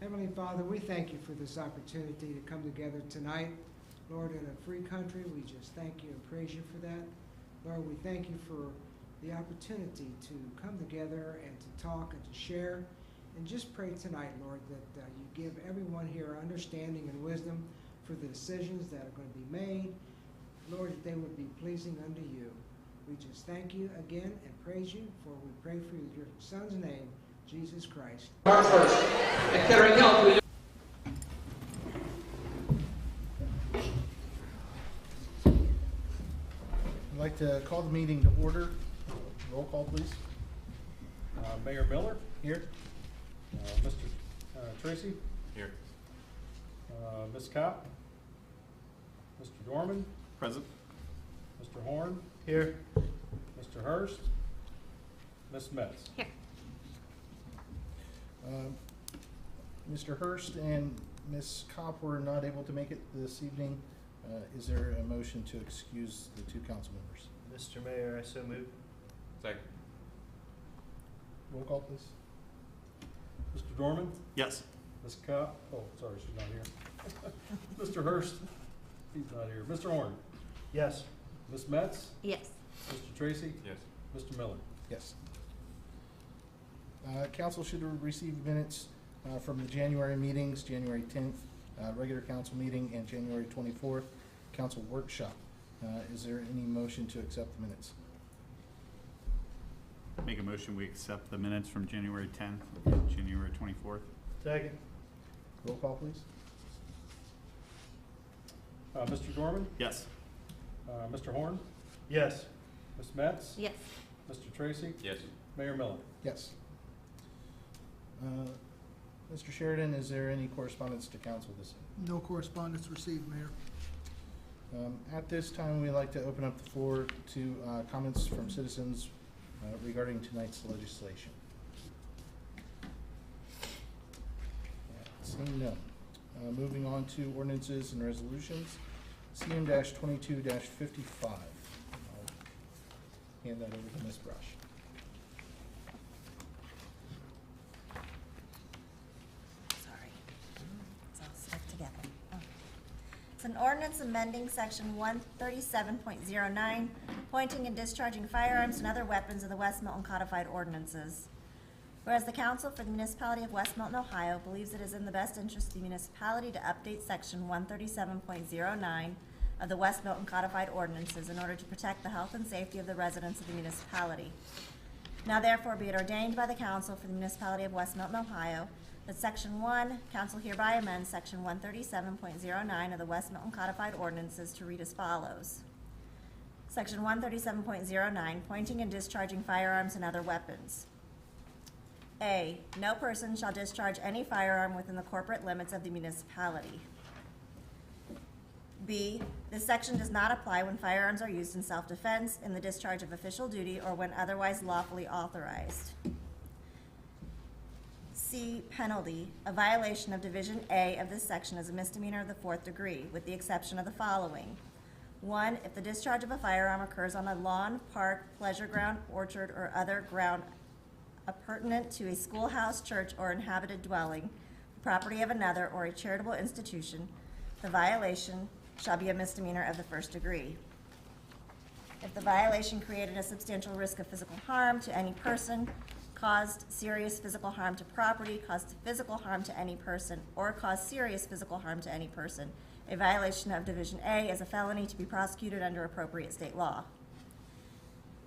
Heavenly Father, we thank you for this opportunity to come together tonight. Lord, in a free country, we just thank you and praise you for that. Lord, we thank you for the opportunity to come together and to talk and to share. And just pray tonight, Lord, that you give everyone here understanding and wisdom for the decisions that are going to be made. Lord, that they would be pleasing unto you. We just thank you again and praise you, for we pray for your Son's name, Jesus Christ. March 1st. At Kettering Health, I'd like to call the meeting to order. Roll call, please. Mayor Miller? Here. Mr. Tracy? Here. Ms. Kopp? Mr. Dorman? Present. Mr. Horn? Here. Mr. Hurst? Ms. Metz? Here. Mr. Hurst and Ms. Kopp were not able to make it this evening. Is there a motion to excuse the two council members? Mr. Mayor, I so move. Second. Roll call, please. Mr. Dorman? Yes. Ms. Kopp? Oh, sorry, she's not here. Mr. Hurst? He's not here. Mr. Horn? Yes. Ms. Metz? Yes. Mr. Tracy? Yes. Mr. Miller? Yes. Council should receive minutes from the January meetings, January 10th, regular council meeting, and January 24th, council workshop. Is there any motion to accept the minutes? Make a motion we accept the minutes from January 10th and January 24th. Second. Roll call, please. Mr. Dorman? Yes. Mr. Horn? Yes. Ms. Metz? Yes. Mr. Tracy? Yes. Mayor Miller? Yes. Mr. Sheridan, is there any correspondence to council this evening? No correspondence received, Mayor. At this time, we'd like to open up the floor to comments from citizens regarding tonight's legislation. Seeing none. Moving on to ordinances and resolutions. CM-22-55. I'll hand that over to Ms. Brush. Sorry. It's all stuck together. Oh. It's an ordinance amending section 137.09, pointing and discharging firearms and other weapons of the West Milton Codified Ordinances. Whereas the Council for the Municipality of West Milton, Ohio believes it is in the best interest of the municipality to update section 137.09 of the West Milton Codified Ordinances in order to protect the health and safety of the residents of the municipality. Now therefore be it ordained by the Council for the Municipality of West Milton, Ohio, that Section 1, Council hereby amends Section 137.09 of the West Milton Codified Ordinances to read as follows. Section 137.09, pointing and discharging firearms and other weapons. A, no person shall discharge any firearm within the corporate limits of the municipality. B, this section does not apply when firearms are used in self-defense, in the discharge of official duty, or when otherwise lawfully authorized. C, penalty. A violation of Division A of this section is a misdemeanor of the 4th degree, with the exception of the following. 1, if the discharge of a firearm occurs on a lawn, park, pleasure ground, orchard, or other ground appurtenant to a schoolhouse, church, or inhabited dwelling, the property of another, or a charitable institution, the violation shall be a misdemeanor of the 1st degree. If the violation created a substantial risk of physical harm to any person, caused serious physical harm to property, caused physical harm to any person, or caused serious physical harm to any person, a violation of Division A is a felony to be prosecuted under appropriate state law.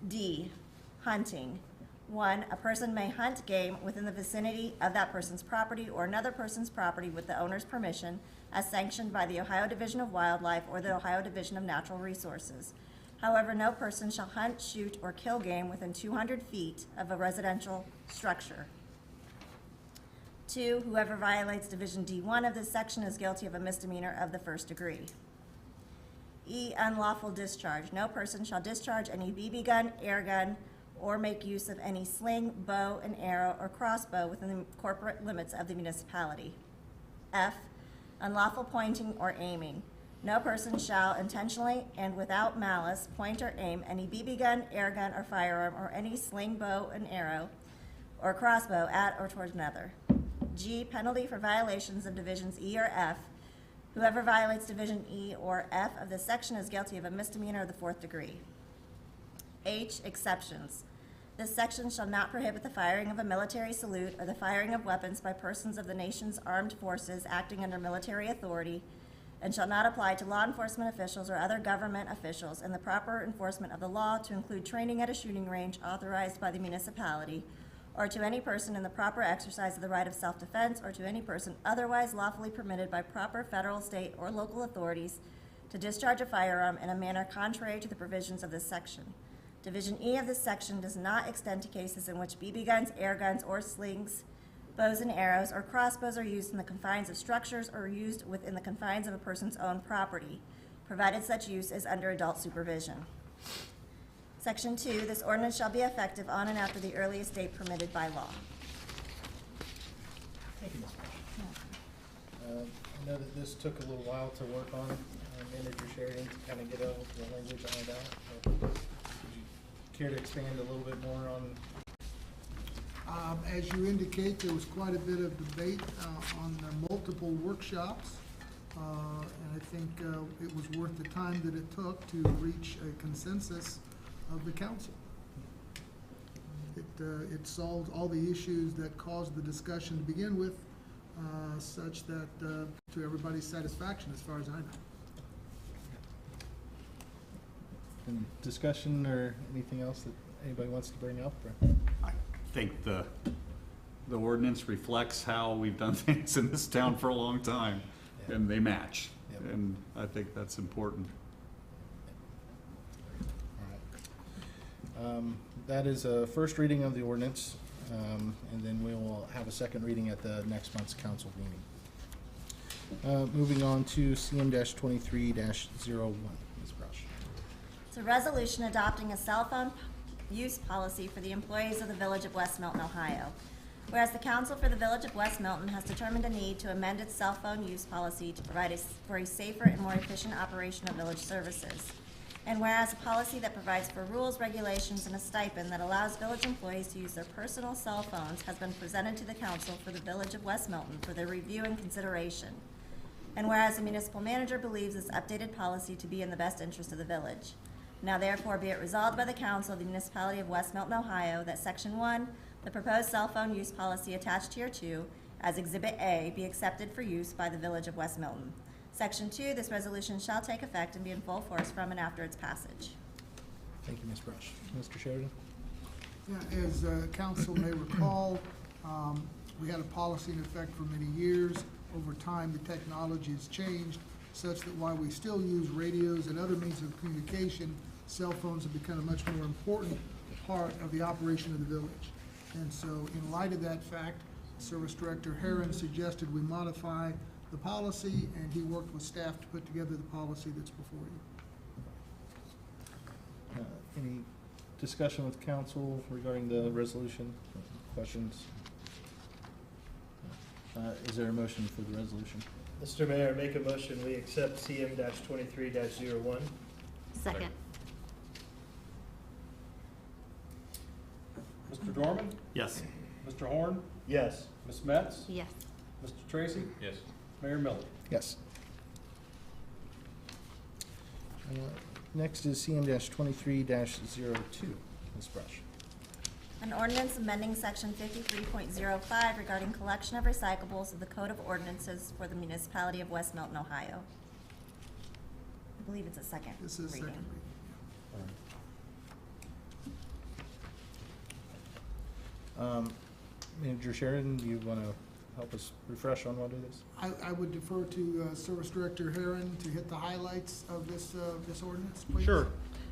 D, hunting. 1, a person may hunt game within the vicinity of that person's property or another person's property with the owner's permission, as sanctioned by the Ohio Division of Wildlife or the Ohio Division of Natural Resources. However, no person shall hunt, shoot, or kill game within 200 feet of a residential structure. 2, whoever violates Division D1 of this section is guilty of a misdemeanor of the 1st degree. E, unlawful discharge. No person shall discharge any BB gun, air gun, or make use of any sling, bow and arrow, or crossbow within the corporate limits of the municipality. F, unlawful pointing or aiming. No person shall intentionally and without malice point or aim any BB gun, air gun, or firearm, or any sling, bow and arrow, or crossbow at or towards another. G, penalty for violations of Divisions E or F. Whoever violates Division E or F of this section is guilty of a misdemeanor of the 4th degree. H, exceptions. This section shall not prohibit the firing of a military salute or the firing of weapons by persons of the nation's armed forces acting under military authority, and shall not apply to law enforcement officials or other government officials in the proper enforcement of the law, to include training at a shooting range authorized by the municipality, or to any person in the proper exercise of the right of self-defense, or to any person otherwise lawfully permitted by proper federal, state, or local authorities to discharge a firearm in a manner contrary to the provisions of this section. Division E of this section does not extend to cases in which BB guns, air guns, or slings, bows and arrows, or crossbows are used in the confines of structures or used within the confines of a person's own property, provided such use is under adult supervision. Section 2, this ordinance shall be effective on and after the earliest date permitted by law. Thank you, Ms. Marsh. I know that this took a little while to work on, Manager Sheridan, to kind of get the language ironed out. Would you care to expand a little bit more on? As you indicate, there was quite a bit of debate on the multiple workshops, and I think it was worth the time that it took to reach a consensus of the council. It solved all the issues that caused the discussion to begin with, such that to everybody's satisfaction, as far as I know. Any discussion or anything else that anybody wants to bring up? Or? I think the ordinance reflects how we've done things in this town for a long time, Yeah. and they match. Yep. And I think that's important. All right. That is a first reading of the ordinance, and then we will have a second reading at the next month's council meeting. Moving on to CM-23-01. Ms. Brush. It's a resolution adopting a cell phone use policy for the employees of the Village of West Milton, Ohio. Whereas the Council for the Village of West Milton has determined a need to amend its cell phone use policy to provide for a safer and more efficient operation of village services. And whereas a policy that provides for rules, regulations, and a stipend that allows village employees to use their personal cell phones has been presented to the Council for the Village of West Milton for their review and consideration. And whereas the municipal manager believes this updated policy to be in the best interest of the village. Now therefore be it resolved by the Council of the Municipality of West Milton, Ohio, that Section 1, the proposed cell phone use policy attached here to, as Exhibit A, be accepted for use by the Village of West Milton. Section 2, this resolution shall take effect and be in full force from and after its passage. Thank you, Ms. Brush. Mr. Sheridan? Yeah, as council may recall, we had a policy in effect for many years. Over time, the technology has changed such that while we still use radios and other means of communication, cell phones have become a much more important part of the operation of the village. And so in light of that fact, Service Director Herron suggested we modify the policy, and he worked with staff to put together the policy that's before you. Any discussion with council regarding the resolution? Questions? Is there a motion for the resolution? Mr. Mayor, make a motion, we accept CM-23-01. Second. Mr. Dorman? Yes. Mr. Horn? Yes. Ms. Metz? Yes. Mr. Tracy? Yes. Mayor Milton? Yes. Next is CM-23-02. Ms. Brush. An ordinance amending Section 53.05 regarding collection of recyclables of the Code of Ordinances for the Municipality of West Milton, Ohio. I believe it's a second This is second reading. reading. Manager Sheridan, do you want to help us refresh on what it is? I would defer to Service Director Herron to hit the highlights of this ordinance, please. Sure.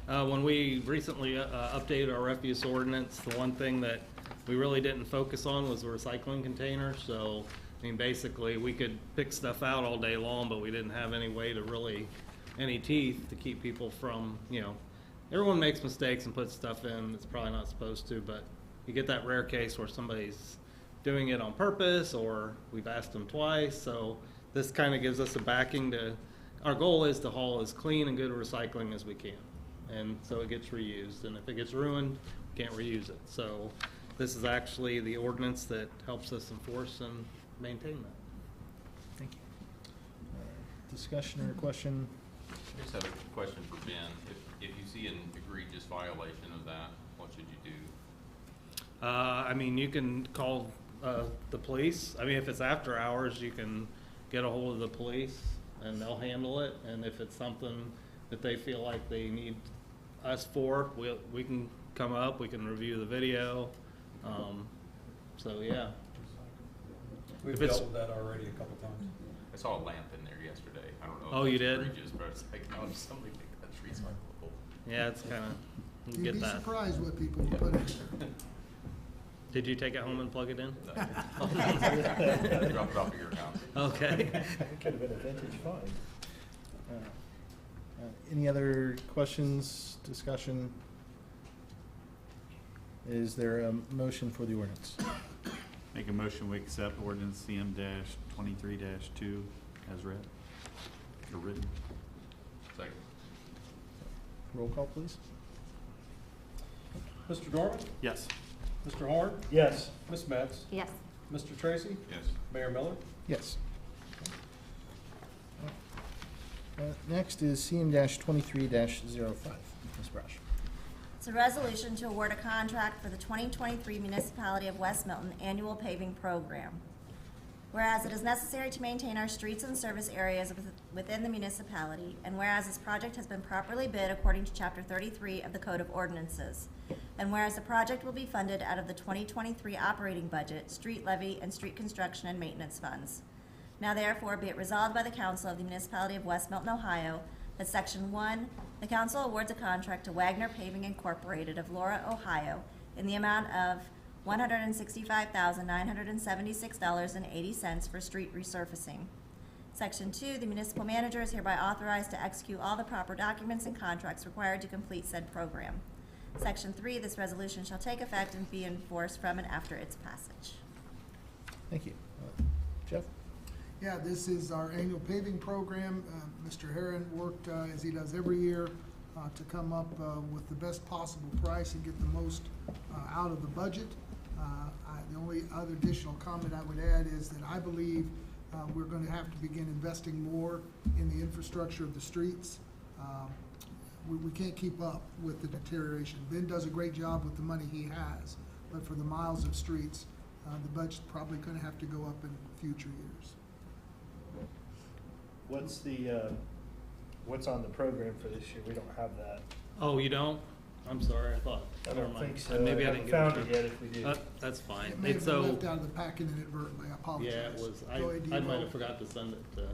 When we recently updated our refuse ordinance, the one thing that we really didn't focus on was the recycling container. So, I mean, basically, we could pick stuff out all day long, but we didn't have any way to really, any teeth to keep people from, you know, everyone makes mistakes and puts stuff in that's probably not supposed to, but you get that rare case where somebody's doing it on purpose, or we've asked them twice. So this kind of gives us a backing to, our goal is to haul as clean and good recycling as we can. And so it gets reused, and if it gets ruined, we can't reuse it. So this is actually the ordinance that helps us enforce and maintain that. Thank you. Discussion or question? I just have a question for Ben. If you see an egregious violation of that, what should you do? I mean, you can call the police. I mean, if it's after hours, you can get a hold of the police and they'll handle it. And if it's something that they feel like they need us for, we can come up, we can review the video. So, yeah. We've If it's- dealt with that already a couple times. I saw a lamp in there yesterday. I don't know. Oh, if you that's did? egregious, but it's like, how does somebody think that's recyclable? Yeah, it's kind of, You'd get be that. surprised what people will put in there. Did you take it home and plug it in? No. Drop it off at your house. Okay. It could have been a vintage find. Any other questions, discussion? Is there a motion for the ordinance? Make a motion, we accept ordinance CM-23-2 as read, or written. Second. Roll call, please. Mr. Dorman? Yes. Mr. Horn? Yes. Ms. Metz? Yes. Mr. Tracy? Yes. Mayor Miller? Yes. Next is CM-23-05. Ms. Brush. It's a resolution to award a contract for the 2023 Municipality of West Milton Annual Paving Program. Whereas it is necessary to maintain our streets and service areas within the municipality, and whereas this project has been properly bid according to Chapter 33 of the Code of Ordinances, and whereas the project will be funded out of the 2023 operating budget, street levy, and street construction and maintenance funds. Now therefore be it resolved by the Council of the Municipality of West Milton, Ohio, that Section 1, the council awards a contract to Wagner Paving Incorporated of Laura, Ohio, in the amount of $165,976.80 for street resurfacing. Section 2, the municipal manager is hereby authorized to execute all the proper documents and contracts required to complete said program. Section 3, this resolution shall take effect and be enforced from and after its passage. Thank you. Jeff? Yeah, this is our annual paving program. Mr. Herron worked, as he does every year, to come up with the best possible price and get the most out of the budget. The only other additional comment I would add is that I believe we're going to have to begin investing more in the infrastructure of the streets. We can't keep up with the deterioration. Ben does a great job with the money he has, but for the miles of streets, the budget's probably going to have to go up in future years. What's on the program for this year? We don't have that. Oh, you don't? I'm sorry, I thought. I never don't mind. think so. Maybe I I didn't haven't get found it yet if we do. That's fine. It may have It's been so, left out of the packet inadvertently, I apologize. yeah, it was, Joey, do you I might know? have forgot to send it to.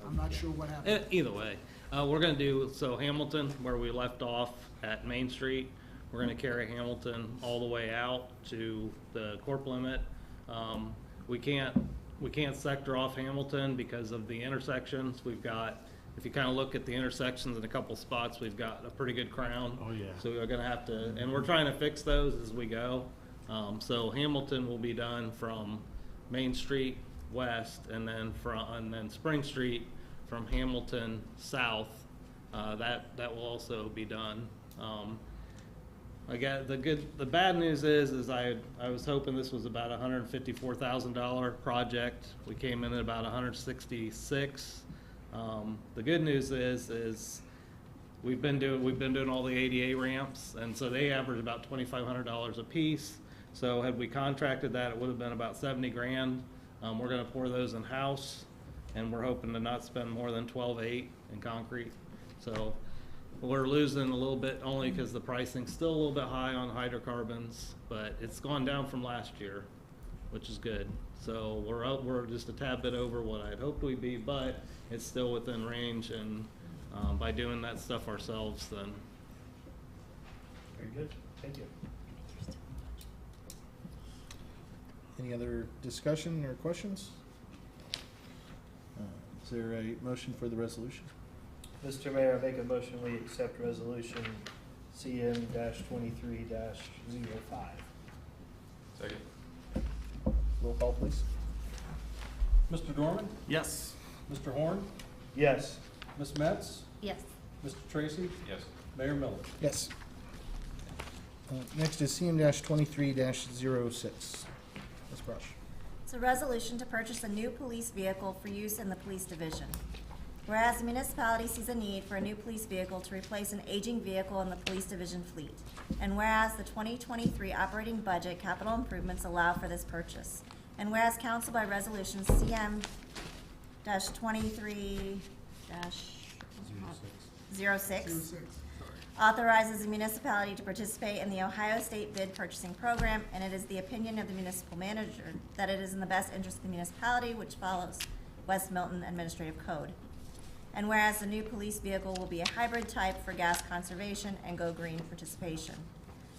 I'm not sure what happened. Either way, we're gonna do, so Hamilton, where we left off at Main Street, we're gonna carry Hamilton all the way out to the corp limit. We can't sector off Hamilton because of the intersections. We've got, if you kinda look at the intersections in a couple spots, we've got a pretty good crown. Oh, yeah. So we're gonna have to, and we're trying to fix those as we go. So Hamilton will be done from Main Street west, and then Spring Street from Hamilton south. That will also be done. I got the bad news is I was hoping this was about $154,000 project. We came in at about 166. The good news is we've been doing all the ADA ramps, and so they average about $2,500 a piece. So had we contracted that, it would have been about 70 grand. We're gonna pour those in house, and we're hoping to not spend more than 12.8 in concrete. So we're losing a little bit only because the pricing's still a little bit high on hydrocarbons, but it's gone down from last year, which is good. So we're just a tad bit over what I'd hoped we'd be, but it's still within range, and by doing that stuff ourselves, then. Very good. Thank you. Any other discussion or questions? Is there a motion for the resolution? Mr. Mayor, I make a motion, we accept resolution CM-23-05. Second. Roll call, please. Mr. Dorman? Yes. Mr. Horn? Yes. Ms. Metz? Yes. Mr. Tracy? Yes. Mayor Miller? Yes. Next is CM-23-06. Ms. Brush. It's a resolution to purchase a new police vehicle for use in the police division. Whereas the municipality sees a need for a new police vehicle to replace an aging vehicle in the police division fleet. And whereas the 2023 operating budget capital improvements allow for this purchase. And whereas council by resolution CM-23-06 06. authorizes the municipality to participate in the Ohio State Bid Purchasing Program, and it is the opinion of the municipal manager that it is in the best interest of the municipality, which follows West Milton Administrative Code. And whereas the new police vehicle will be a hybrid type for gas conservation and Go Green participation.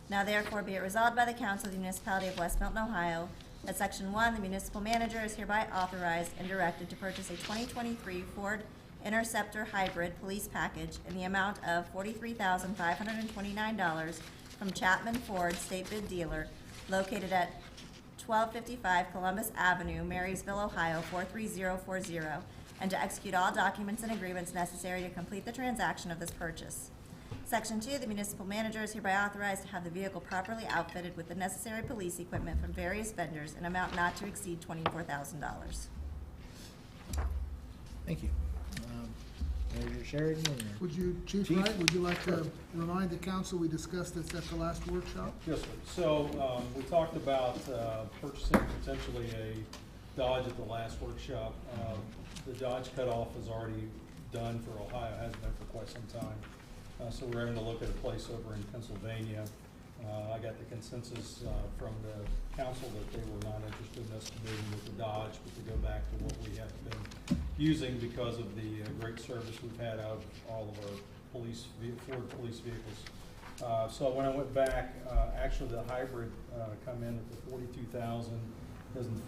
Now therefore be it resolved by the Council of the Municipality of West Milton, Ohio, that Section 1, the municipal manager is hereby authorized and directed to purchase a 2023 Ford Interceptor Hybrid Police Package in the amount of $43,529 from Chapman Ford State Bid Dealer located at 1255 Columbus Avenue, Marysville, Ohio 43040, and to execute all documents and agreements necessary to complete the transaction of this purchase. Section 2, the municipal manager is hereby authorized to have the vehicle properly outfitted with the necessary police equipment from various vendors in amount not to exceed $24,000. Thank you. Manager Sheridan or? Would you, Chief Chief? Wright, would you like to remind the council, we discussed this at the last workshop? Yes, sir. So, we talked about, purchasing potentially a Dodge at the last workshop. The Dodge cutoff is already done for Ohio, has been for quite some time. So we're having to look at a place over in Pennsylvania. I got the consensus, from the council that they were not interested in us moving with the Dodge, but to go back to what we have been using because of the great service we've had out of all of our Ford police vehicles. So when I went back, actually the hybrid come in at the $42,000,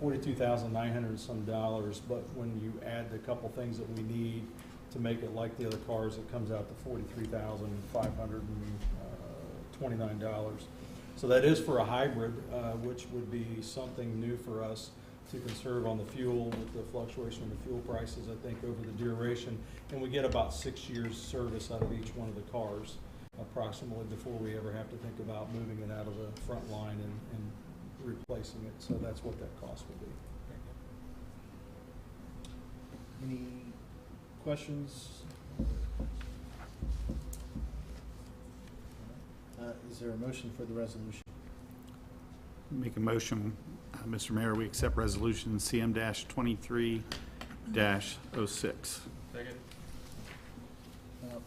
$42,900 some dollars, but when you add the couple things that we need to make it like the other cars, it comes out to $43,529. So that is for a hybrid, which would be something new for us to conserve on the fuel with the fluctuation of the fuel prices, I think, over the duration. And we get about 6 years service out of each one of the cars, approximately, before we ever have to think about moving it out of the front line and replacing it. So that's what that cost will be. Any questions? Is there a motion for the resolution? Make a motion, Mr. Mayor, we accept resolution CM-23-06. Second?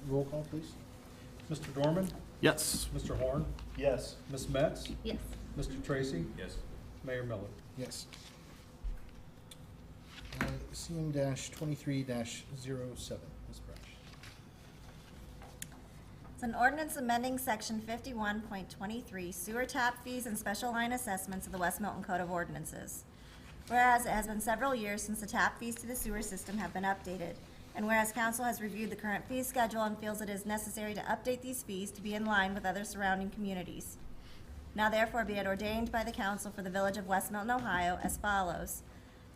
Roll call, please. Mr. Dorman? Yes. Mr. Horn? Yes. Ms. Metz? Yes. Mr. Tracy? Yes. Mayor Miller? Yes. CM-23-07, Ms. Brash. It's an ordinance amending section 51.23 sewer tap fees and special line assessments of the West Milton Code of Ordinances. Whereas it has been several years since the tap fees to the sewer system have been updated, and whereas council has reviewed the current fee schedule and feels it is necessary to update these fees to be in line with other surrounding communities. Now therefore be it ordained by the council for the village of West Milton, Ohio as follows.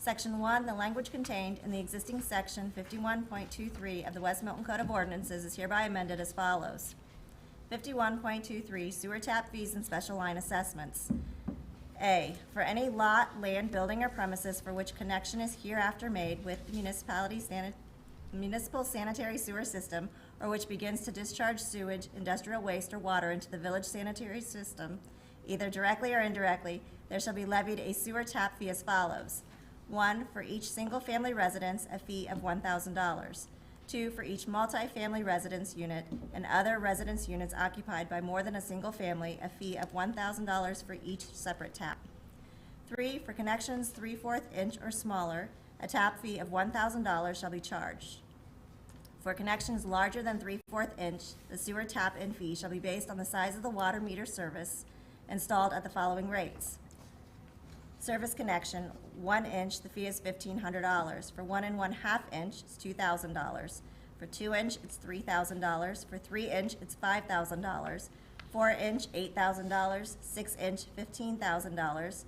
Section 1, the language contained in the existing section 51.23 of the West Milton Code of Ordinances is hereby amended as follows. 51.23 sewer tap fees and special line assessments. A, for any lot, land, building, or premises for which connection is hereafter made with the municipal sanitary sewer system, or which begins to discharge sewage, industrial waste, or water into the village sanitary system, either directly or indirectly, there shall be levied a sewer tap fee as follows. 1, for each single-family residence, a fee of $1,000. 2, for each multi-family residence unit and other residence units occupied by more than a single family, a fee of $1,000 for each separate tap. 3, for connections 3/4 inch or smaller, a tap fee of $1,000 shall be charged. For connections larger than 3/4 inch, the sewer tap-in fee shall be based on the size of the water meter service installed at the following rates. Service connection, 1 inch, the fee is $1,500. For 1 1/2 inch, it's $2,000. For 2 inch, it's $3,000. For 3 inch, it's $5,000. 4 inch, $8,000. 6 inch, $15,000.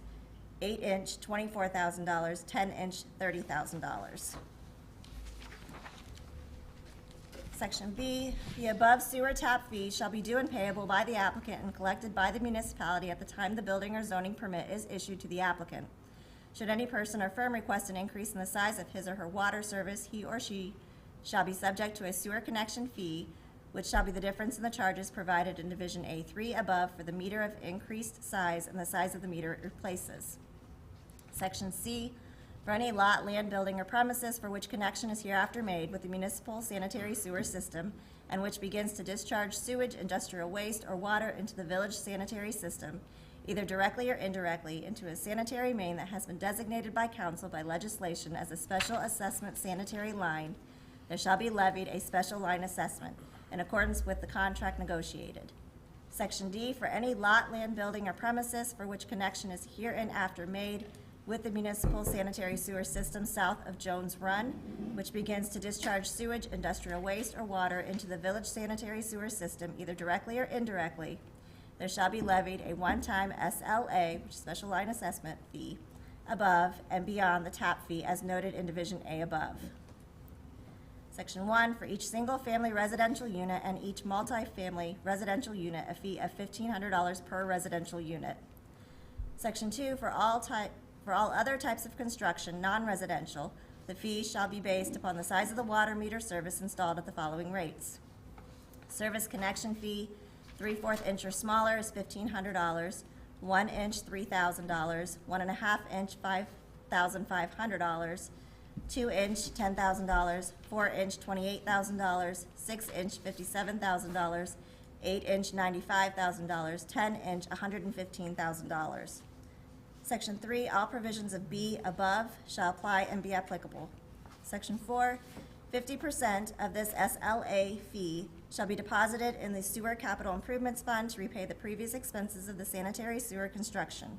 8 inch, $24,000. 10 inch, $30,000. Section B, the above sewer tap fee shall be due and payable by the applicant and collected by the municipality at the time the building or zoning permit is issued to the applicant. Should any person or firm request an increase in the size of his or her water service, he or she shall be subject to a sewer connection fee, which shall be the difference in the charges provided in Division A3 above for the meter of increased size and the size of the meter it replaces. Section C, for any lot, land, building, or premises for which connection is hereafter made with the municipal sanitary sewer system and which begins to discharge sewage, industrial waste, or water into the village sanitary system, either directly or indirectly, into a sanitary main that has been designated by council by legislation as a special assessment sanitary line, there shall be levied a special line assessment in accordance with the contract negotiated. Section D, for any lot, land, building, or premises for which connection is hereinafter made with the municipal sanitary sewer system south of Jones Run, which begins to discharge sewage, industrial waste, or water into the village sanitary sewer system, either directly or indirectly, there shall be levied a one-time SLA, which is special line assessment fee, above and beyond the tap fee as noted in Division A above. Section 1, for each single-family residential unit and each multi-family residential unit, a fee of $1,500 per residential unit. Section 2, for all other types of construction, non-residential, the fee shall be based upon the size of the water meter service installed at the following rates. Service connection fee, 3/4 inch or smaller is $1,500, 1 inch $3,000, 1.5 inch $5,500, 2 inch $10,000, 4 inch $28,000, 6 inch $57,000, 8 inch $95,000, 10 inch $115,000. Section 3, all provisions of B above shall apply and be applicable. Section 4, 50% of this SLA fee shall be deposited in the Sewer Capital Improvements Fund to repay the previous expenses of the sanitary sewer construction.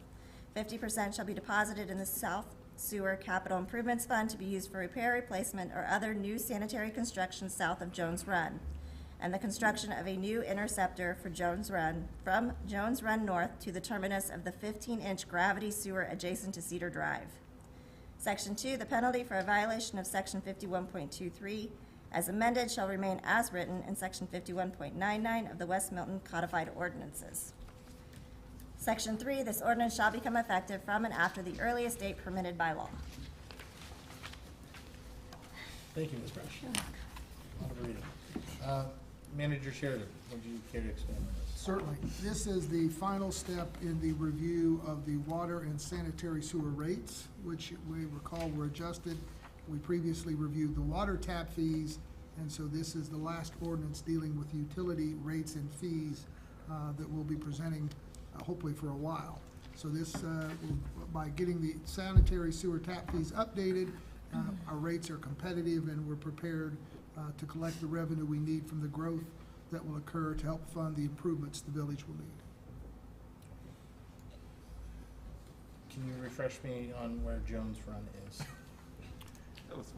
50% shall be deposited in the South Sewer Capital Improvements Fund to be used for repair, replacement, or other new sanitary construction south of Jones Run, and the construction of a new interceptor for Jones Run, from Jones Run North to the terminus of the 15-inch gravity sewer adjacent to Cedar Drive. Section 2, the penalty for a violation of Section 51.23 as amended shall remain as written in Section 51.99 of the West Milton Codified Ordinances. Section 3, this ordinance shall become effective from and after the earliest date permitted by law. Thank you, Ms. Brush. A lot of reading. Manager Sheridan, would you care to expand on this? Certainly. This is the final step in the review of the water and sanitary sewer rates, which we recall were adjusted. We previously reviewed the water tap fees, and so this is the last ordinance dealing with utility rates and fees that we'll be presenting hopefully for a while. So this, by getting the sanitary sewer tap fees updated, our rates are competitive and we're prepared to collect the revenue we need from the growth that will occur to help fund the improvements the village will need. Can you refresh me on where Jones Run is?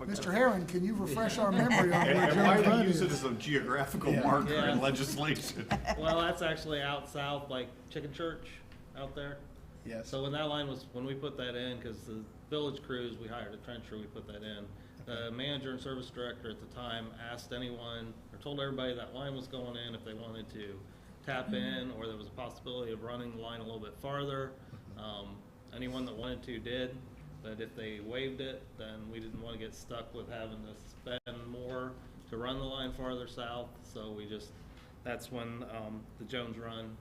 Mr. Herron, can you refresh our memory on where And why Jones do Run we use is? it as a geographical Yeah. marker Yeah. in legislation? Well, that's actually out south, like Chicken Church out there. Yes. So when that line was, when we put that in, because the village crews, we hired a trencher, we put that in. The manager and service director at the time asked anyone, or told everybody that line was going in if they wanted to tap in, or there was a possibility of running the line a little bit farther. Anyone that wanted to did, but if they waived it, then we didn't want to get stuck with having to spend more to run the line farther south. So we just, that's when the Jones Run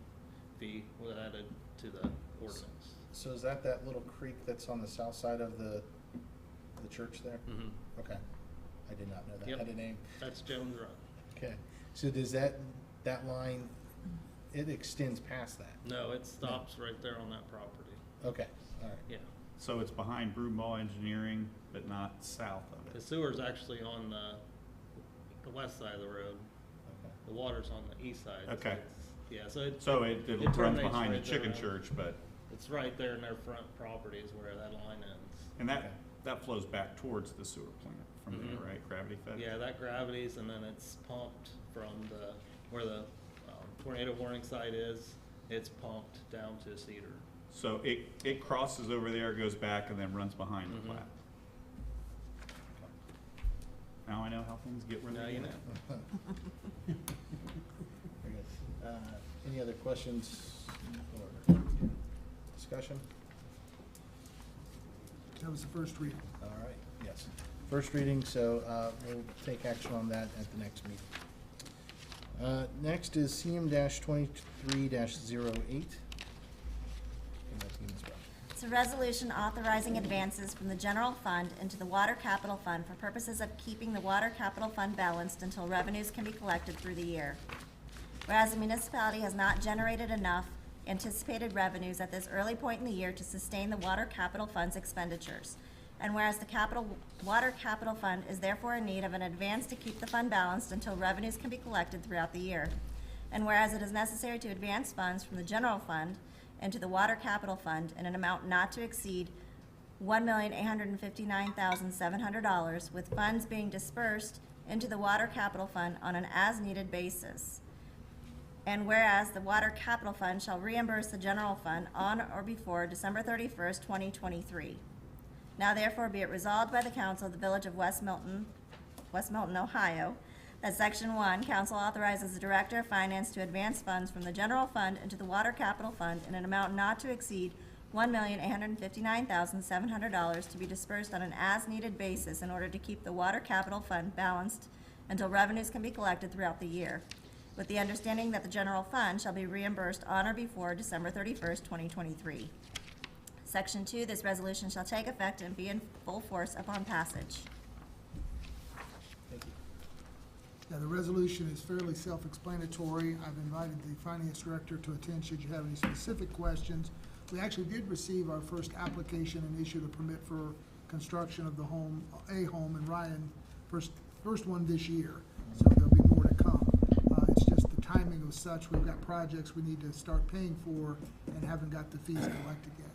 fee was added to the ordinance. So is that little creek that's on the south side of the church there? Mhm. Okay. I did not know that Yep. had a name. That's Jones Run. Okay. So does that line, it extends past that? No, it stops right there on that property. Okay, all right. Yeah. So it's behind Broomall Engineering, but not south of The it. sewer's actually on the west side of the road. Okay. The water's on the east side. Okay. It's- Yeah, so it. So it runs terminates behind the right there chicken on- church, but, It's right there in their front property is where that line ends. and Okay. that flows back towards the sewer plant from there, Mhm. right? Gravity fed? Yeah, that gravity's and then it's pumped from where the tornado warning site is. It's pumped down to Cedar. So it crosses over there, goes back, and then runs behind the Mhm. plat. Now I know how things get where Now they you get. know. Very good. Any other questions or discussion? That was the first reading. All right, yes. First reading, so we'll take action on that at the next meeting. Next is CM-23-08. It's a resolution authorizing advances from the general fund into the water capital fund for purposes of keeping the water capital fund balanced until revenues can be collected through the year. Whereas the municipality has not generated enough anticipated revenues at this early point in the year to sustain the water capital fund's expenditures. And whereas the water capital fund is therefore in need of an advance to keep the fund balanced until revenues can be collected throughout the year. And whereas it is necessary to advance funds from the general fund into the water capital fund in an amount not to exceed $1,859,700, with funds being dispersed into the water capital fund on an as-needed basis. And whereas the water capital fund shall reimburse the general fund on or before December 31st, 2023. Now therefore be it resolved by the council of the village of West Milton, Ohio, that Section 1, council authorizes the Director of Finance to advance funds from the general fund into the water capital fund in an amount not to exceed $1,859,700 to be dispersed on an as-needed basis in order to keep the water capital fund balanced until revenues can be collected throughout the year, with the understanding that the general fund shall be reimbursed on or before December 31st, 2023. Section 2, this resolution shall take effect and be in full force upon passage. Thank you. Yeah, the resolution is fairly self-explanatory. I've invited the finance director to attend should you have any specific questions. We actually did receive our first application and issued a permit for construction of the home in Ryan, first one this year. So there'll be more to come. It's just the timing was such, we've got projects we need to start paying for and haven't got the fees collected yet.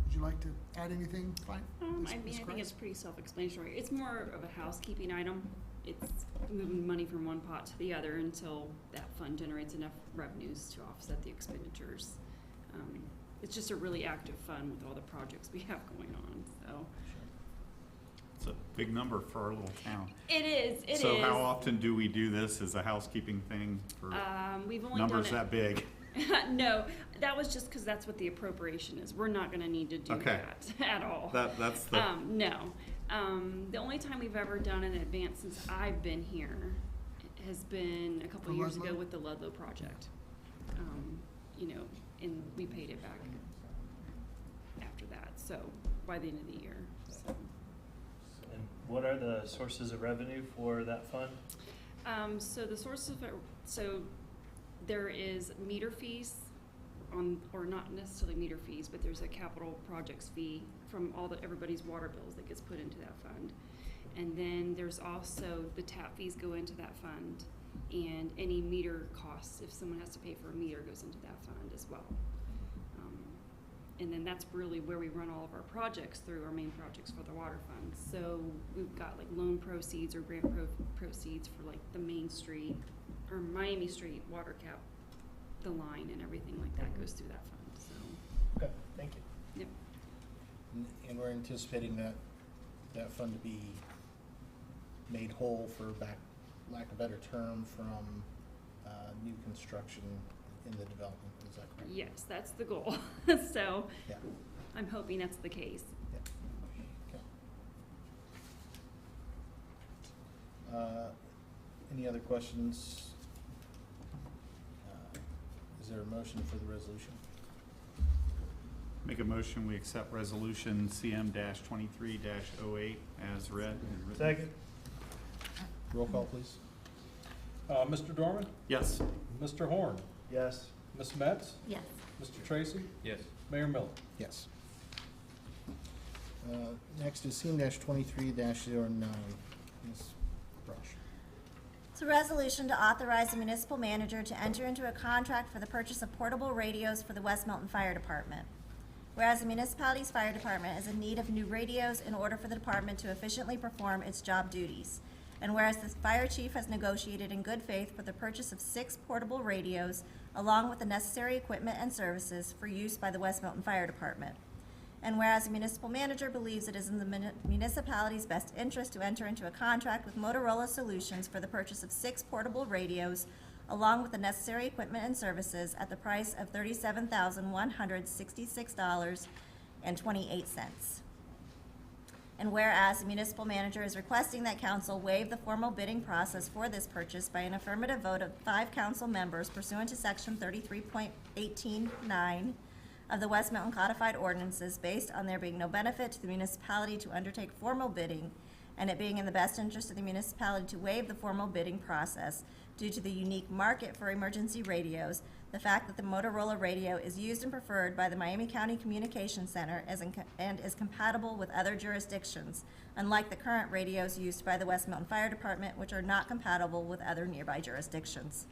Would you like to add anything? Fine. I think it's pretty self-explanatory. It's more of a housekeeping item. It's moving money from one pot to the other until that fund generates enough revenues to offset the expenditures. It's just a really active fund with all the projects we have going on, so. It's a big number for our little town. It is. So how often do we do this as a housekeeping thing for We've only numbers done that big? No, that was just because that's what the appropriation is. We're not gonna need to do Okay. that at all. That's the, No. The only time we've ever done an advance since I've been here has been a couple For years Ludlow? ago with the Ludlow project. And we paid it back after that, so, by the end of the year, so. And what are the sources of revenue for that fund? So the source of it, so there is meter fees or not necessarily meter fees, but there's a capital projects fee from everybody's water bills that gets put into that fund. And then there's also the tap fees go into that fund, and any meter costs, if someone has to pay for a meter, goes into that fund as well. And then that's really where we run all of our projects through, our main projects for the water fund. So we've got like loan proceeds or grant proceeds for like the Main Street or Miami Street water cap, the line and everything like that goes through that fund, so. Okay, thank you. Yep. And we're anticipating that fund to be made whole, for lack of a better term, from new construction in the development, is that correct? Yes, that's the goal. So Yeah. I'm hoping that's the case. Yeah. Okay. Any other questions? Is there a motion for the resolution? make a motion, we accept resolution CM-23-08 as read and written. Second. Roll call, please. Mr. Dorman? Yes. Mr. Horn? Yes. Ms. Metz? Yes. Mr. Tracy? Yes. Mayor Milton? Yes. Next is CM-23-09. Ms. Brush. It's a resolution to authorize the municipal manager to enter into a contract for the purchase of portable radios for the West Milton Fire Department. Whereas the municipality's fire department is in need of new radios in order for the department to efficiently perform its job duties. And whereas the fire chief has negotiated in good faith for the purchase of 6 portable radios, along with the necessary equipment and services for use by the West Milton Fire Department. And whereas the municipal manager believes it is in the municipality's best interest to enter into a contract with Motorola Solutions for the purchase of 6 portable radios, along with the necessary equipment and services at the price of $37,166.28. And whereas the municipal manager is requesting that council waive the formal bidding process for this purchase by an affirmative vote of 5 council members pursuant to section 33.189 of the West Milton Codified Ordinances, based on there being no benefit to the municipality to undertake formal bidding, and it being in the best interest of the municipality to waive the formal bidding process due to the unique market for emergency radios, the fact that the Motorola radio is used and preferred by the Miami County Communication Center and is compatible with other jurisdictions, unlike the current radios used by the West Milton Fire Department, which are not compatible with other nearby jurisdictions.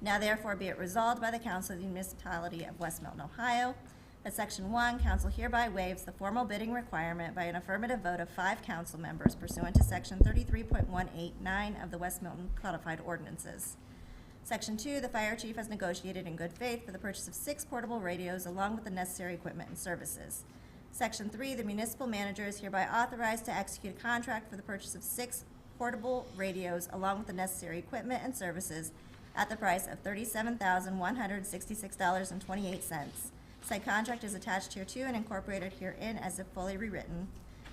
Now therefore be it resolved by the Council of the Municipality of West Milton, Ohio, that Section 1, council hereby waives the formal bidding requirement by an affirmative vote of 5 council members pursuant to Section 33.189 of the West Milton Codified Ordinances. Section 2, the fire chief has negotiated in good faith for the purchase of 6 portable radios along with the necessary equipment and services. Section 3, the municipal manager is hereby authorized to execute a contract for the purchase of 6 portable radios along with the necessary equipment and services at the price of $37,166.28. Said contract is attached hereto and incorporated herein as if fully rewritten.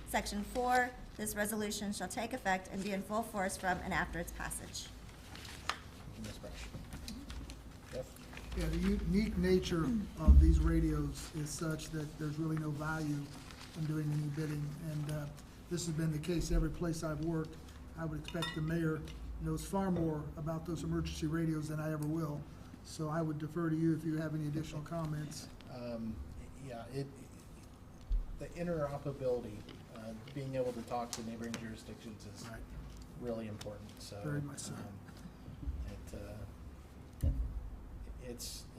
Section 4, this resolution shall take effect and be in full force from and after its passage. Ms. Brown. Jeff? Yeah, the unique nature of these radios is such that there's really no value in doing any bidding. And this has been the case every place I've worked. I would expect the mayor knows far more about those emergency radios than I ever will. So I would defer to you if you have any additional comments. The interoperability, being able to talk to neighboring jurisdictions is Right. really important, so. Very much so.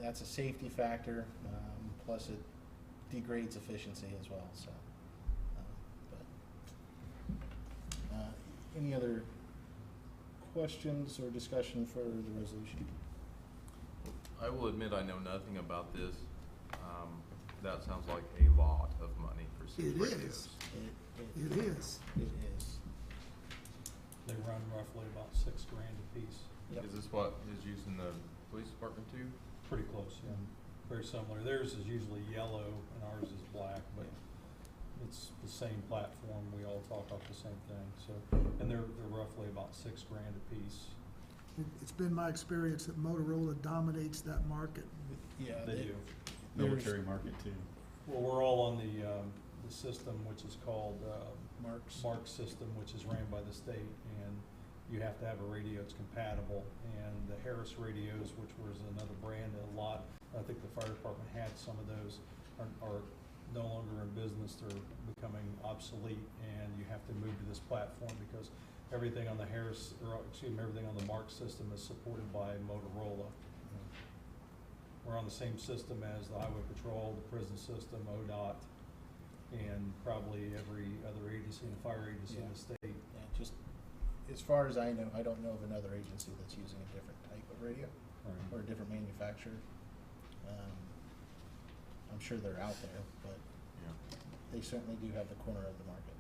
That's a safety factor, plus it degrades efficiency as well, so. Any other questions or discussion for the resolution? I will admit I know nothing about this. That sounds like a lot of money for 6 It radios. is. It is. It is. They run roughly about $6 grand a piece. Yep. Is this what is used in the police department too? Pretty close, yeah. Very similar. Theirs is usually yellow and ours is black, but it's the same platform. We all talk about the same thing. So, and they're roughly about $6 grand a piece. It's been my experience that Motorola dominates that market. Yeah. They do. Military market too. Well, we're all on the system, which is called Marks. Mark system, which is ran by the state, and you have to have a radio that's compatible. And the Harris radios, which was another brand, I think the fire department had some of those, are no longer in business. They're becoming obsolete, and you have to move to this platform because everything on the everything on the Mark system is supported by Motorola. We're on the same system as the Highway Patrol, the prison system, ODOT, and probably every other agency and fire agency in the state. Yeah, just, as far as I know, I don't know of another agency that's using a different type of radio or a different manufacturer. I'm sure they're out there, but Yeah. they certainly do have the corner of the market.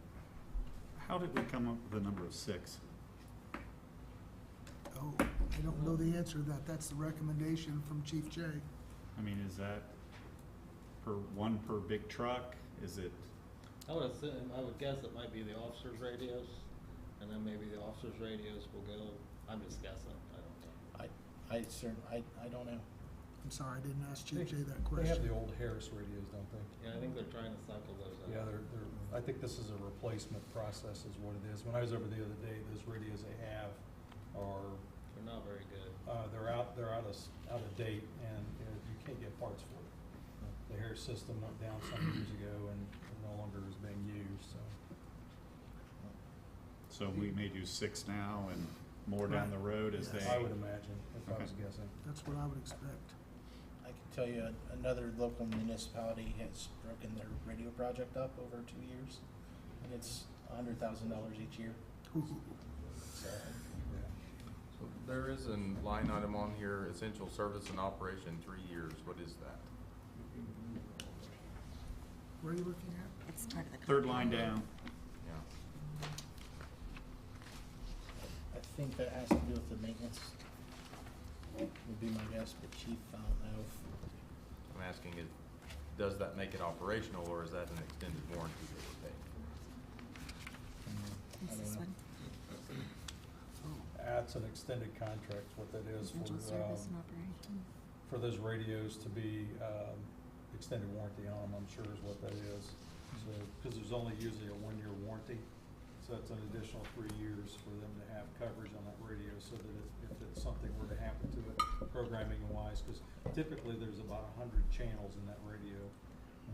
How did we come up with the number of 6? Oh, I don't know the answer to that. That's the recommendation from Chief Jay. I mean, is that one per big truck? Is it, I would guess it might be the officers' radios, and then maybe the officers' radios will go, I'm just guessing, I don't know. I don't know. I'm sorry, I didn't ask Chief Jay that They have question. the old Harris radios, don't they? Yeah, I think they're trying to cycle those out. Yeah, I think this is a replacement process is what it is. When I was over the other day, those radios they have are, They're not very good. they're out of date, and you can't get parts for it. The Harris system went down some years ago and no longer is being used, so. so we may do 6 now and more down the road as Yes. they. I would imagine, if I was Okay. guessing. That's what I would expect. I can tell you another local municipality has broken their radio project up over 2 years, and it's $100,000 each year. Ooh. So, So there is a line item on here, essential service and operation, 3 years. What is that? Where are you looking at? It's part of the. Third line down. Yeah. I think that has to do with the maintenance, would be my guess, but Chief, I don't know if, I'm asking does that make it operational or is that an extended warranty that we're paying I don't know. That's an extended contract, what that is for those radios to be, extended warranty on them, I'm sure is what that is. So, because there's only usually a 1-year warranty, so that's an additional 3 years for them to have coverage on that radio, so that if it's something were to happen to it, programming wise, because typically there's about 100 channels in that radio.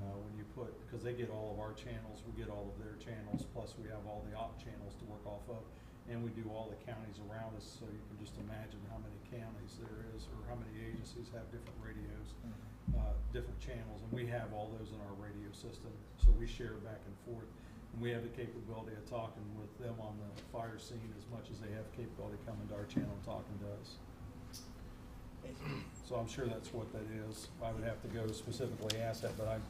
When you put, because they get all of our channels, we get all of their channels, plus we have all the op channels to work off of, and we do all the counties around us, so you can just imagine how many counties there is, or how many agencies have different radios, different channels, and we have all those in our radio system, so we share back and forth. And we have the capability of talking with them on the fire scene as much as they have capability coming to our channel and talking to us. So I'm sure that's what that is. I would have to go specifically ask that, but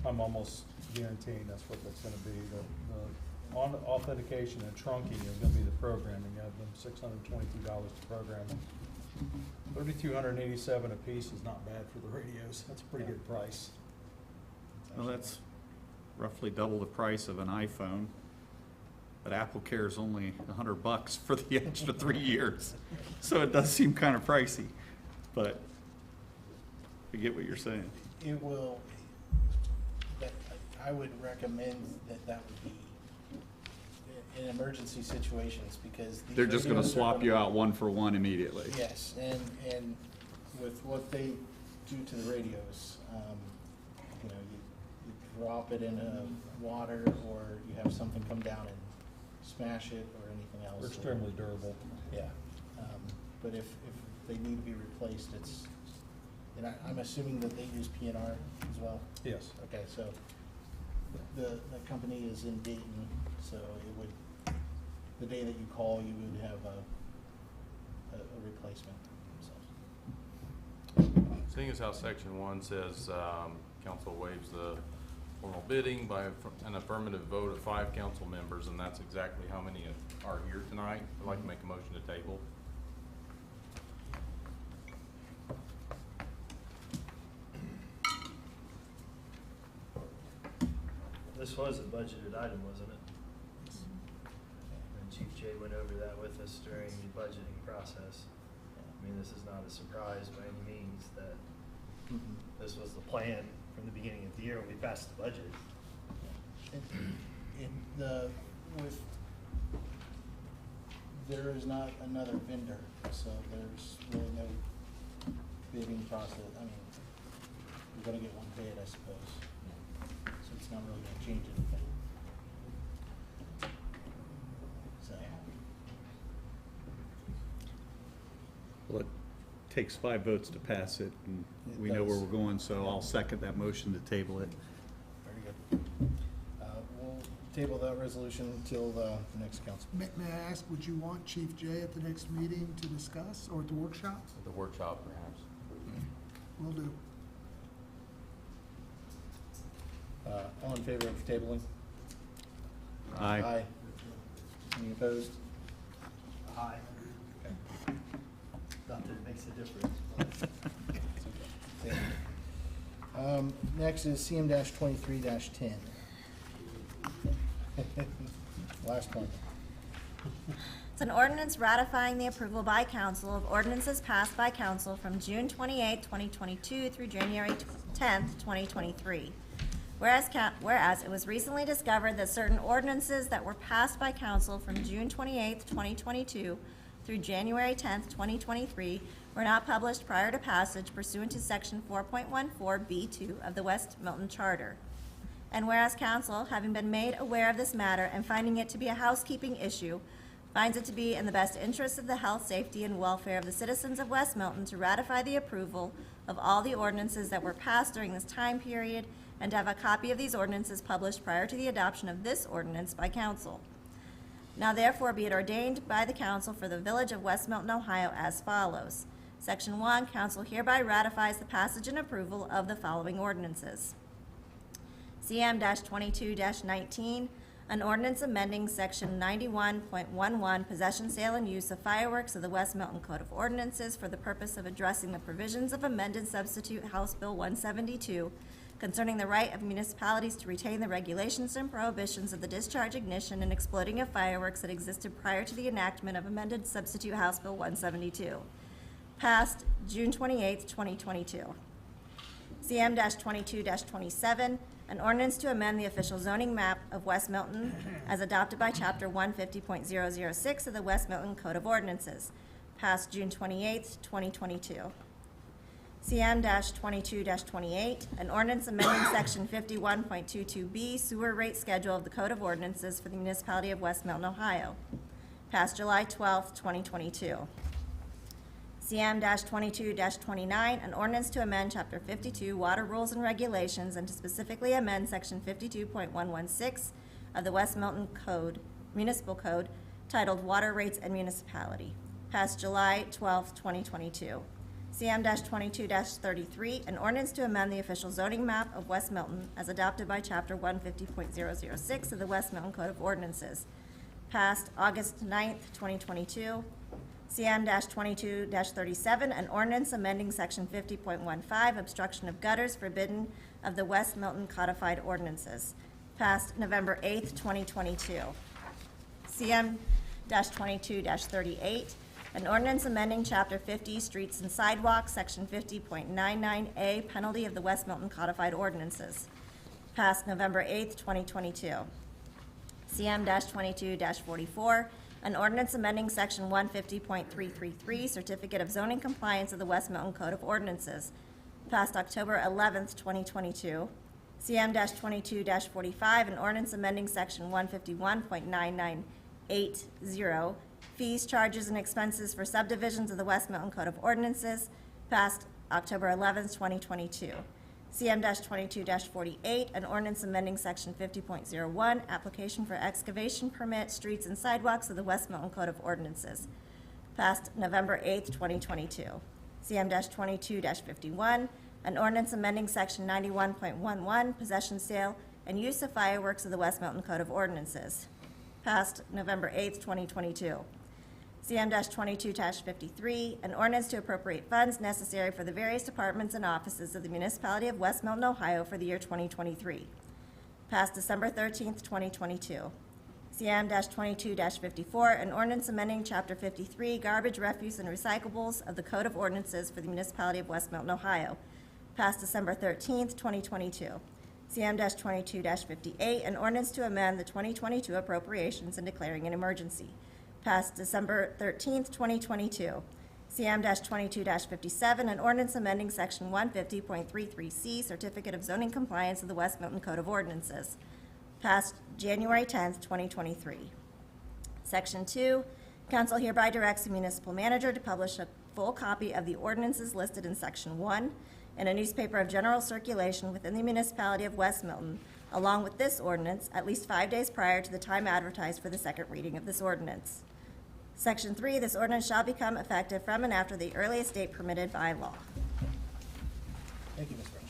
I'm almost guaranteeing that's what that's gonna be. The authentication and trunking is gonna be the programming of them, $622 to program them. $3,287 a piece is not bad for the radios. That's a pretty good price. Well, that's roughly double the price of an iPhone, but Apple cares only $100 for the extra 3 years. So it does seem kind of pricey, but I get what you're saying. It will, I would recommend that would be in emergency situations, because these They're just gonna radios are swap gonna you be- out 1-for-1 immediately. Yes, and with what they do to the radios, you know, you drop it in water, or you have something come down and smash it, or anything else. They're extremely durable. Yeah, but if they need to be replaced, and I'm assuming that they use PNR as well? Yes. Okay, so the company is in Dayton, so it would, the day that you call, you would have a replacement, so. Seeing as how section 1 says, council waives the formal bidding by an affirmative vote of 5 council members, and that's exactly how many are here tonight, I'd like to make a motion to table. This was a budgeted item, wasn't it? And Chief Jay went over that with us during the budgeting process. I mean, this is not a surprise by any means that this was the plan from the beginning of the year when we passed the budget. There is not another vendor, so there's really no bidding process. I mean, you're gonna get one bid, I suppose. So it's not really gonna change anything. So, Well, it takes 5 votes to pass it, and It we know where does. we're going, so I'll second that motion to table it. very good. We'll table that resolution until the next council. May I ask, would you want Chief Jay at the next meeting to discuss, or at the workshop? At the workshop, perhaps. Will do. All in favor of tabling? Aye. Any opposed? Aye. Okay. Not that it makes a difference. Thank you. Next is CM-23-10. Last one. It's an ordinance ratifying the approval by council of ordinances passed by council from June 28, 2022 through January 10th, 2023. Whereas it was recently discovered that certain ordinances that were passed by council from June 28, 2022 through January 10th, 2023 were not published prior to passage pursuant to section 4.14B2 of the West Milton Charter. And whereas council, having been made aware of this matter and finding it to be a housekeeping issue, finds it to be in the best interest of the health, safety, and welfare of the citizens of West Milton to ratify the approval of all the ordinances that were passed during this time period, and to have a copy of these ordinances published prior to the adoption of this ordinance by council. Now therefore be it ordained by the council for the village of West Milton, Ohio as follows. Section 1, council hereby ratifies the passage and approval of the following ordinances. CM-22-19, an ordinance amending section 91.11, possession, sale, and use of fireworks of the West Milton Code of Ordinances for the purpose of addressing the provisions of amended substitute House Bill 172, concerning the right of municipalities to retain the regulations and prohibitions of the discharge, ignition, and exploding of fireworks that existed prior to the enactment of amended substitute House Bill 172, passed June 28, 2022. CM-22-27, an ordinance to amend the official zoning map of West Milton as adopted by Chapter 150.006 of the West Milton Code of Ordinances, passed June 28, 2022. CM-22-28, an ordinance amending Section 51.22B sewer rate schedule of the Code of Ordinances for the municipality of West Milton, Ohio, passed July 12, 2022. CM-22-29, an ordinance to amend Chapter 52 Water Rules and Regulations and to specifically amend Section 52.116 of the West Milton Code, Municipal Code, titled Water Rates and Municipality, passed July 12, 2022. CM-22-33, an ordinance to amend the official zoning map of West Milton as adopted by Chapter 150.006 of the West Milton Code of Ordinances, passed August 9, 2022. CM-22-37, an ordinance amending Section 50.15, obstruction of gutters forbidden of the West Milton Codified Ordinances, passed November 8, 2022. CM-22-38, an ordinance amending Chapter 50, Streets and Sidewalks, Section 50.99A, penalty of the West Milton Codified Ordinances, passed November 8, 2022. CM-22-44, an ordinance amending Section 150.333, Certificate of Zoning Compliance of the West Milton Code of Ordinances, passed October 11th, 2022. CM-22-45, an ordinance amending Section 151.9980, Fees, Charges, and Expenses for Subdivisions of the West Milton Code of Ordinances, passed October 11th, 2022. CM-22-48, an ordinance amending Section 50.01, application for excavation permit, streets and sidewalks of the West Milton Code of Ordinances, passed November 8, 2022. CM-22-51, an ordinance amending Section 91.11, possession, sale, and use of fireworks of the West Milton Code of Ordinances, passed November 8, 2022. CM-22-53, an ordinance to appropriate funds necessary for the various departments and offices of the municipality of West Milton, Ohio for the year 2023, passed December 13th, 2022. CM-22-54, an ordinance amending Chapter 53, Garbage, Refuse, and Recyclables of the Code of Ordinances for the municipality of West Milton, Ohio, passed December 13th, 2022. CM-22-58, an ordinance to amend the 2022 appropriations and declaring an emergency, passed December 13th, 2022. CM-22-57, an ordinance amending Section 150.33C, Certificate of Zoning Compliance of the West Milton Code of Ordinances, passed January 10th, 2023. Section 2, council hereby directs the municipal manager to publish a full copy of the ordinances listed in Section 1 in a newspaper of general circulation within the municipality of West Milton, along with this ordinance, at least 5 days prior to the time advertised for the second reading of this ordinance. Section 3, this ordinance shall become effective from and after the earliest date permitted by law. Thank you, Ms. French.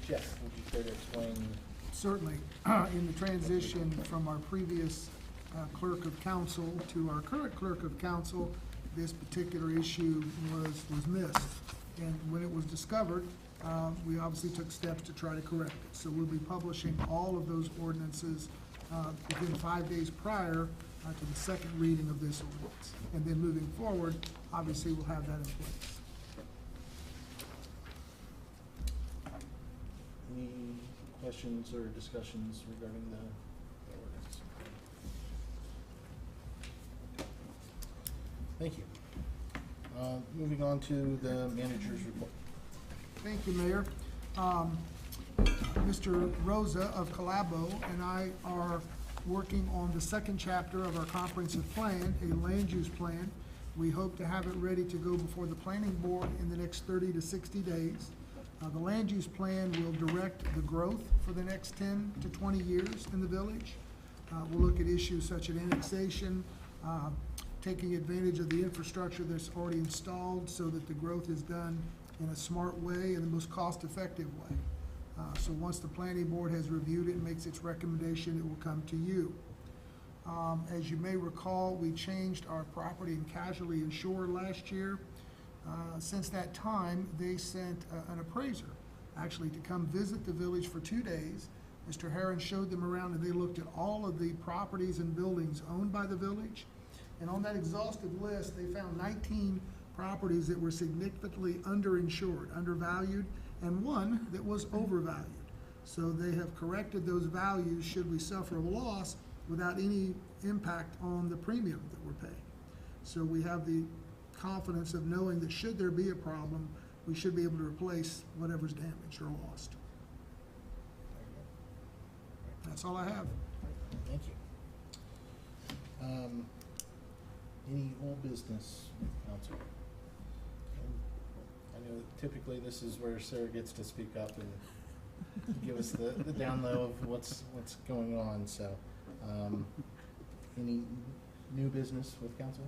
Jeff, would you care to explain? Certainly. In the transition from our previous clerk of council to our current clerk of council, this particular issue was missed. And when it was discovered, we obviously took steps to try to correct it. So we'll be publishing all of those ordinances within 5 days prior to the second reading of this ordinance. And then moving forward, obviously, we'll have that in place. Any questions or discussions regarding the ordinance? Thank you. Moving on to the manager's report. Thank you, Mayor. Mr. Rosa of Calabo and I are working on the second chapter of our comprehensive plan, a land use plan. We hope to have it ready to go before the planning board in the next 30 to 60 days. The land use plan will direct the growth for the next 10 to 20 years in the village. We'll look at issues such as annexation, taking advantage of the infrastructure that's already installed so that the growth is done in a smart way and the most cost-effective way. So once the planning board has reviewed it and makes its recommendation, it will come to you. As you may recall, we changed our property and casualty insurer last year. Since that time, they sent an appraiser actually to come visit the village for 2 days. Mr. Herron showed them around, and they looked at all of the properties and buildings owned by the village. And on that exhaustive list, they found 19 properties that were significantly underinsured, undervalued, and one that was overvalued. So they have corrected those values should we suffer a loss without any impact on the premium that we're paying. So we have the confidence of knowing that should there be a problem, we should be able to replace whatever's damaged or lost. That's all I have. Thank you. Any old business, council? I know typically this is where Sarah gets to speak up and give us the down low of what's going on, so, any new business with council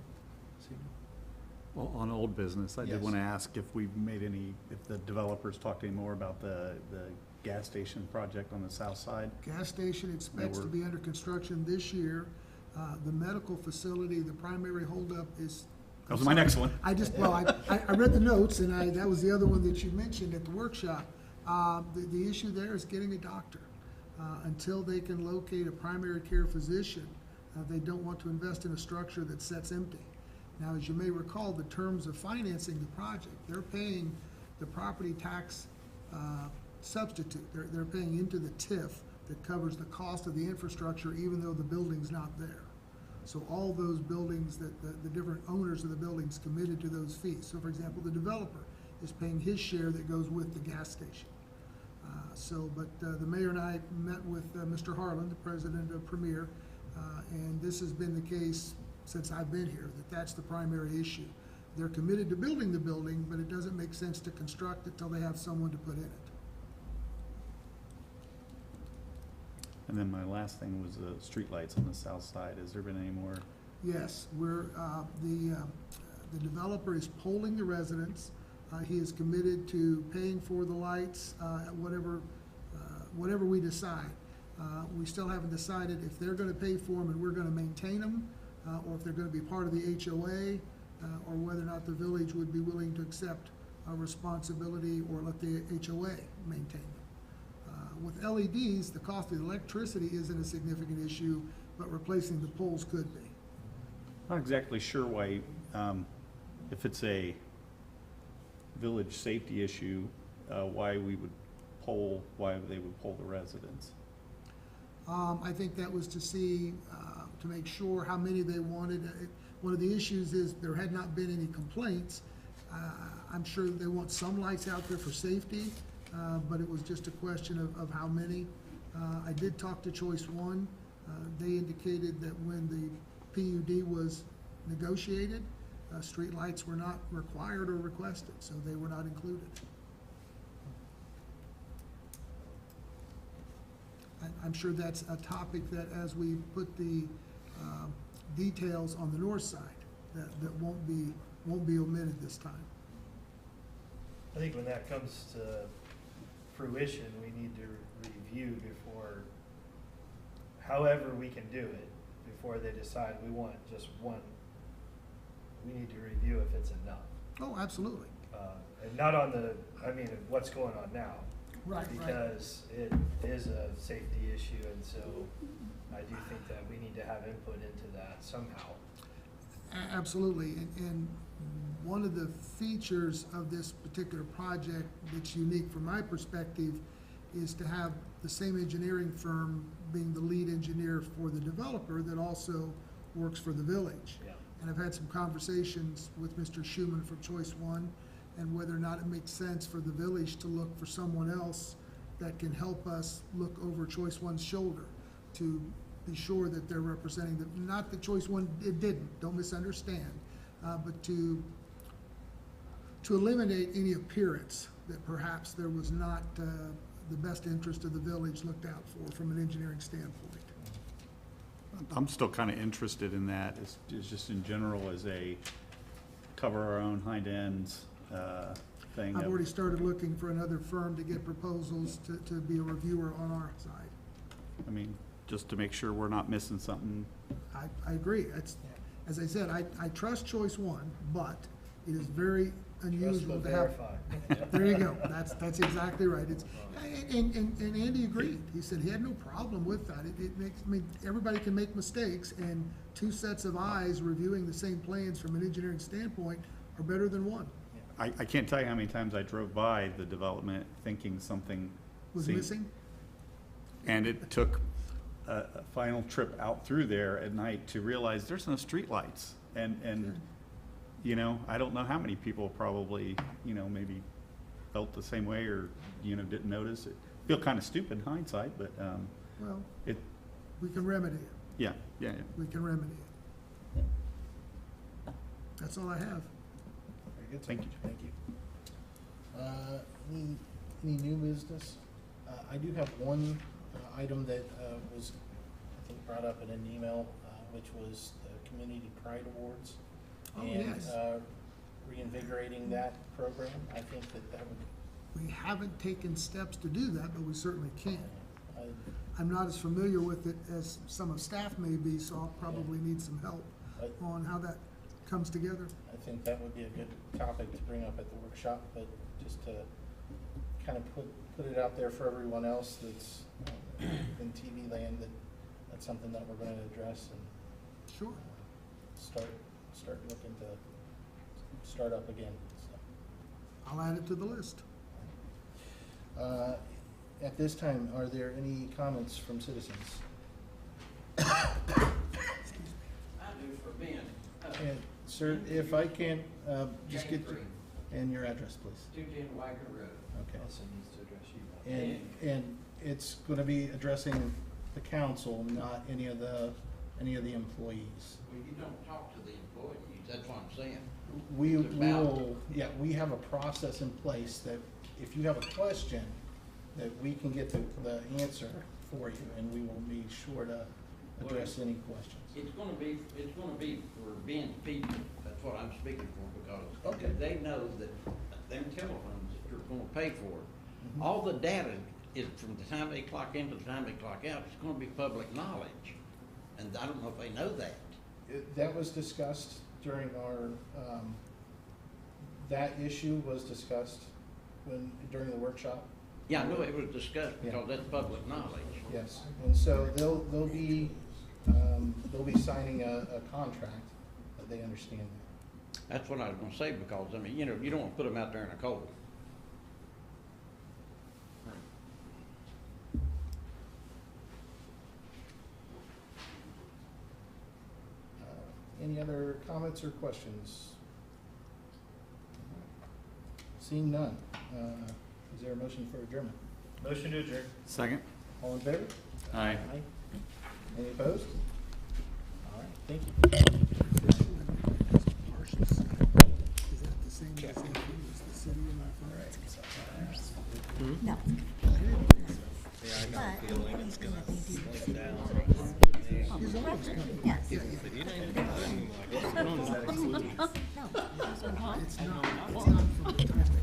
this evening? Well, on old business, I Yes. did want to ask if we've made any, if the developers talked any more about the gas station project on the south side. Gas station expects to be under construction this year. The medical facility, the primary holdup is. That was my next one. I read the notes, and that was the other one that you mentioned at the workshop. The issue there is getting a doctor. Until they can locate a primary care physician, they don't want to invest in a structure that sits empty. Now, as you may recall, the terms of financing the project, they're paying the property tax substitute. They're paying into the TIF that covers the cost of the infrastructure even though the building's not there. So all those buildings, that the different owners of the buildings committed to those fees. So for example, the developer is paying his share that goes with the gas station. But the mayor and I met with Mr. Harlan, the president of Premier, and this has been the case since I've been here, that's the primary issue. They're committed to building the building, but it doesn't make sense to construct it till they have someone to put in it. And then my last thing was the streetlights on the south side. Has there been any more? Yes, the developer is polling the residents. He is committed to paying for the lights, whatever we decide. We still haven't decided if they're gonna pay for them and we're gonna maintain them, or if they're gonna be part of the HOA, or whether or not the village would be willing to accept a responsibility or let the HOA maintain them. With LEDs, the cost of electricity isn't a significant issue, but replacing the poles could be. Not exactly sure why, if it's a village safety issue, why they would poll the residents. I think that was to see, to make sure how many they wanted. One of the issues is there had not been any complaints. I'm sure they want some lights out there for safety, but it was just a question of how many. I did talk to Choice One. They indicated that when the PUD was negotiated, street lights were not required or requested, so they were not included. I'm sure that's a topic that as we put the details on the north side, that won't be omitted this time. I think when that comes to fruition, we need to review before, however we can do it, before they decide we want just one. We need to review if it's enough. Oh, absolutely. And not on what's going on now. Right. Because it is a safety issue, and so I do think that we need to have input into that somehow. Absolutely, and one of the features of this particular project that's unique from my perspective is to have the same engineering firm being the lead engineer for the developer that also works for the village. Yeah. And I've had some conversations with Mr. Schuman from Choice One, and whether or not it makes sense for the village to look for someone else that can help us look over Choice One's shoulder to be sure that they're representing them. Not that Choice One, it didn't, don't misunderstand, but to eliminate any appearance that perhaps there was not the best interest of the village looked out for from an engineering standpoint. I'm still kind of interested in that, is just in general as a cover our own hind ends thing. I've already started looking for another firm to get proposals to be a reviewer on our side. I mean, just to make sure we're not missing something. I agree. As I said, I trust Choice One, but it is very unusual but to have. verify. There you go. That's exactly right. It's, and Andy agreed. He said he had no problem with that. It makes, I mean, everybody can make mistakes, and two sets of eyes reviewing the same plans from an engineering standpoint are better than one. I can't tell you how many times I drove by the development thinking something Was seemed- missing? And it took a final trip out through there at night to realize there's no streetlights. And, you know, I don't know how many people probably, you know, maybe felt the same way or, you know, didn't notice it. Feel kind of stupid in hindsight, but, Well, it, we can remedy it. yeah. We can remedy it. That's all I have. Very good, sir. Thank you. Thank you. Any new business? I do have one item that was, I think, brought up in an email, which was the Community Pride Awards. Oh, And yes. reinvigorating that program. I think that would, We haven't taken steps to do that, but we certainly can. I- I'm not as familiar with it as some of staff may be, so I'll probably need some help I- on how that comes together. I think that would be a good topic to bring up at the workshop, but just to kind of put it out there for everyone else that's in TV land, that's something that we're gonna address and Sure. start looking to start up again, so. I'll add it to the list. At this time, are there any comments from citizens? I do for Ben. And, sir, if I can, just James get, Green, and your address, please. 210 Wagner Road. Okay. Also needs to address you. And it's gonna be addressing the council, not any of the employees. Well, you don't talk to the employees, that's what I'm saying. We It's about- will, yeah, we have a process in place that if you have a question, that we can get the answer for you, and we will be sure to address any questions. It's gonna be for Ben's people, that's what I'm speaking for, because Okay. they know that them telephones that you're gonna pay for, Mhm. all the data is from the time they clock in to the time they clock out, it's gonna be public knowledge. And I don't know if they know that. That was discussed during our, that issue was discussed during the workshop. Yeah, I know it was discussed Yeah. because that's public knowledge. Yes, and so they'll be signing a contract, that they understand that. That's what I was gonna say, because, I mean, you know, you don't wanna put them out there in the cold. Any other comments or questions? Seeing none, is there a motion for adjournment? Motion to adjourn. Second? All in favor? Aye. Any opposed? All right, thank you. Is that the same as the city and our No. Yeah, I got But- a feeling it's gonna slow down. He's always coming. Yes. Yeah, yeah. No. It's not from the time